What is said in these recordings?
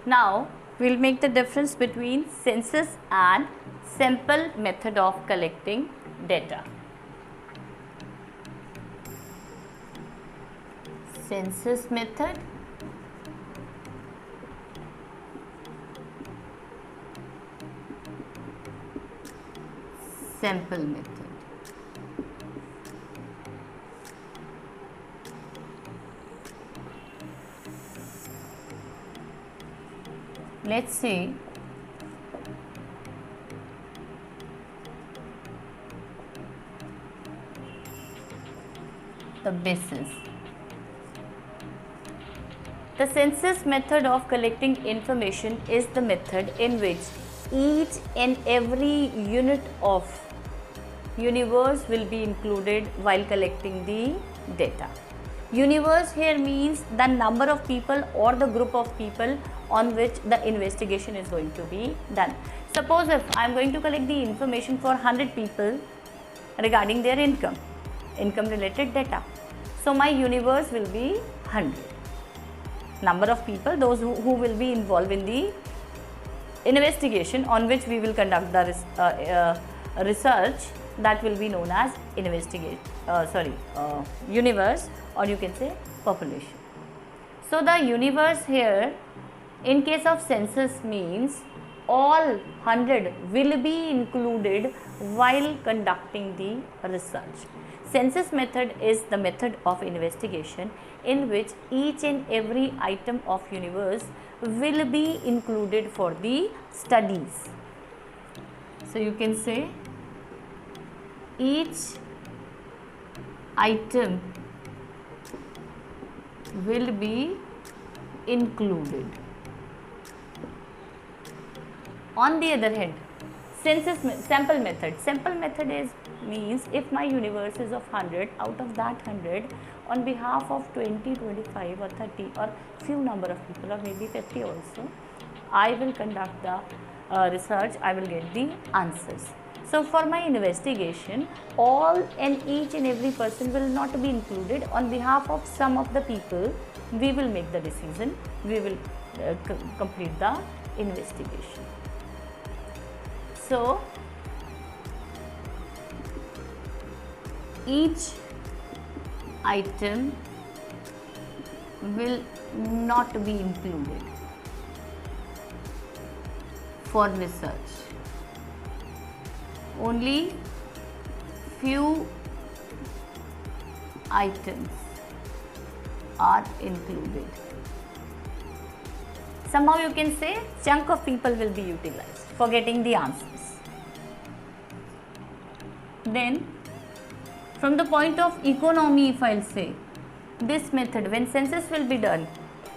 Now we'll make the difference between census and sample method of collecting data. Census method sample method. Let's see the basis. The census method of collecting information is the method in which each and every unit of universe will be included while collecting the data. Universe here means the number of people or the group of people on which the investigation is going to be done. Suppose if I am going to collect the information for 100 people regarding their income related data. So my universe will be 100. Number of people, those who will be involved in the investigation on which we will conduct the research, that will be known as universe, or you can say population. So the universe here in case of census means all 100 will be included while conducting the research. Census method is the method of investigation in which each and every item of universe will be included for the studies. So you can say each item will be included. On the other hand, sample method is means if my universe is of 100, out of that 100, on behalf of 20, 25 or 30 or few number of people or maybe 50 also, I will conduct the research, I will get the answers. So for my investigation, all and each and every person will not be included. On behalf of some of the people, we will make the decision, we will complete the investigation. So each item will not be included for research. Only few items are included. Somehow you can say chunk of people will be utilized for getting the answers. Then from the point of economy, if I'll say this method, when census will be done,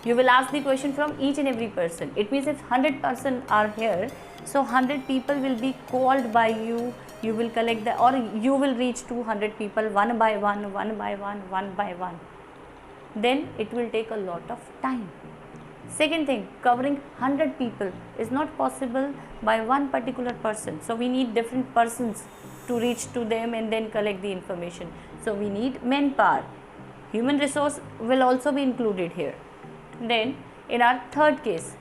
you will ask the question from each and every person. It means if 100 persons are here, so 100 people will be called by you, you will collect the, or you will reach 200 people one by one, one by one, one by one. Then it will take a lot of time. Second thing, covering 100 people is not possible by one particular person. So we need different persons to reach to them and then collect the information. So we need manpower. Human resource will also be included here. Then in our third case,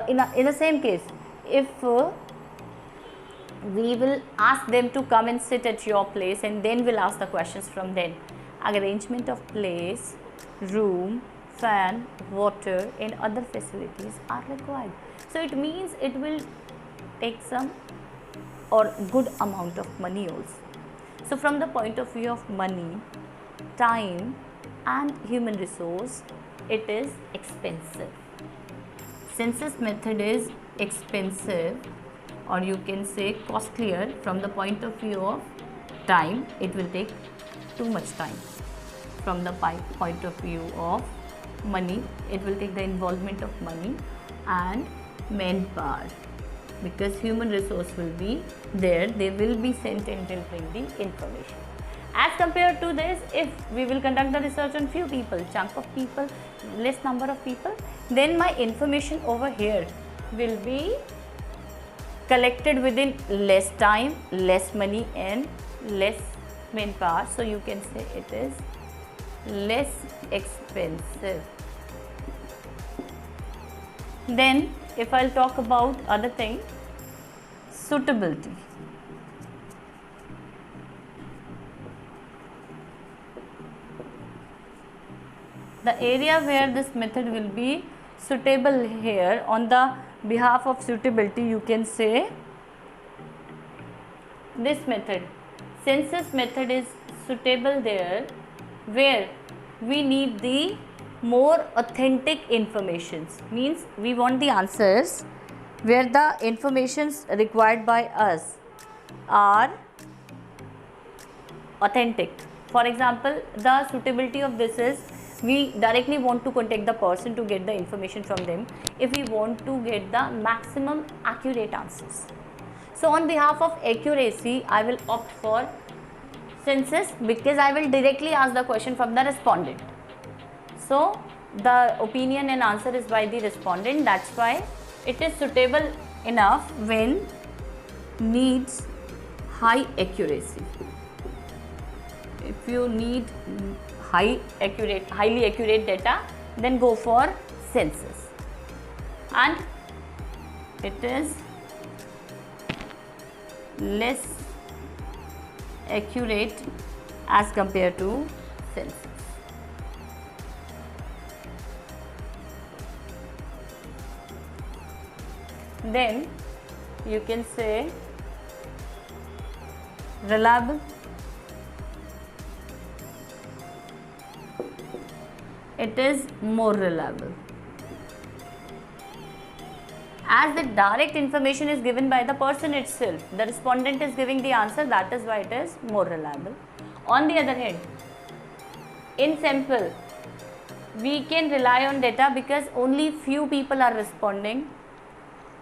in the same case, if we will ask them to come and sit at your place and then we'll ask the questions from them. Arrangement of place, room, fan, water and other facilities are required. So it means it will take some or good amount of money also. So from the point of view of money, time and human resource, it is expensive. Census method is expensive, or you can say costlier from the point of view of time. It will take too much time. From the point of view of money, it will take the involvement of money and manpower, because human resource will be there, they will be sent and will bring the information. As compared to this, if we will conduct the research on few people, chunk of people, less number of people, then my information over here will be collected within less time, less money and less manpower. So you can say it is less expensive. Then if I'll talk about other thing, suitability. The area where this method will be suitable here, on the behalf of suitability, you can say this method, census method is suitable there where we need the more authentic informations, means we want the answers where the informations required by us are authentic. For example, the suitability of this is, we directly want to contact the person to get the information from them if we want to get the maximum accurate answers. So on behalf of accuracy, I will opt for census because I will directly ask the question from the respondent. So the opinion and answer is by the respondent. That's why it is suitable enough when needs high accuracy. If you need highly accurate data, then go for census. And it is less accurate as compared to census. Then you can say reliable. It is more reliable. As the direct information is given by the person itself, the respondent is giving the answer, that is why it is more reliable. On the other hand, in sample, we can rely on data because only few people are responding.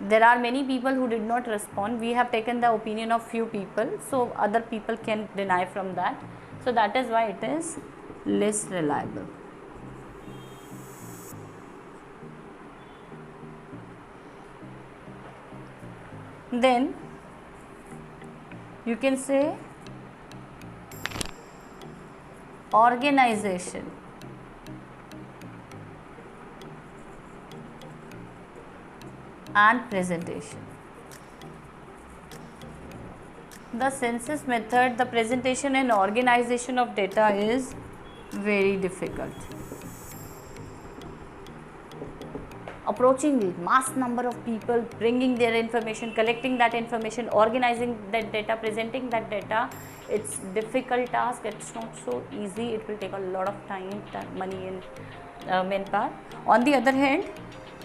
There are many people who did not respond. We have taken the opinion of few people, so other people can deny from that. So that is why it is less reliable. Then you can say organization. And presentation. The census method, the presentation and organization of data is very difficult. Approaching mass number of people, bringing their information, collecting that information, organizing that data, presenting that data, it's difficult task. It's not so easy. It will take a lot of time, money and manpower. On the other hand,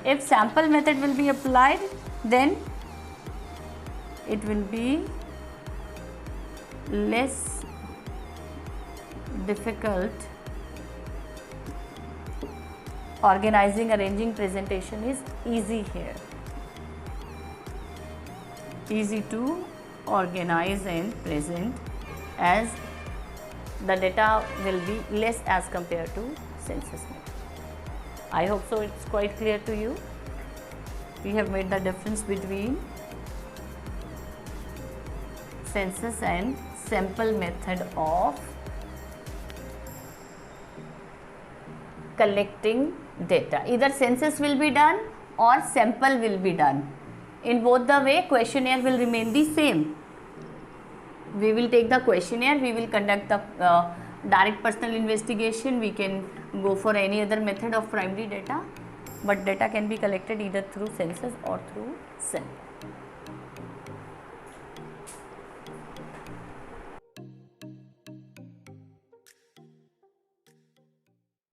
if sample method will be applied, then it will be less difficult. Organizing, arranging, presentation is easy here. Easy to organize and present, as the data will be less as compared to census method. I hope so it's quite clear to you. We have made the difference between census and sample method of collecting data. Either census will be done or sample will be done. In both the way, questionnaire will remain the same. We will take the questionnaire, we will conduct the direct personal investigation, we can go for any other method of primary data, but data can be collected either through census or through sample.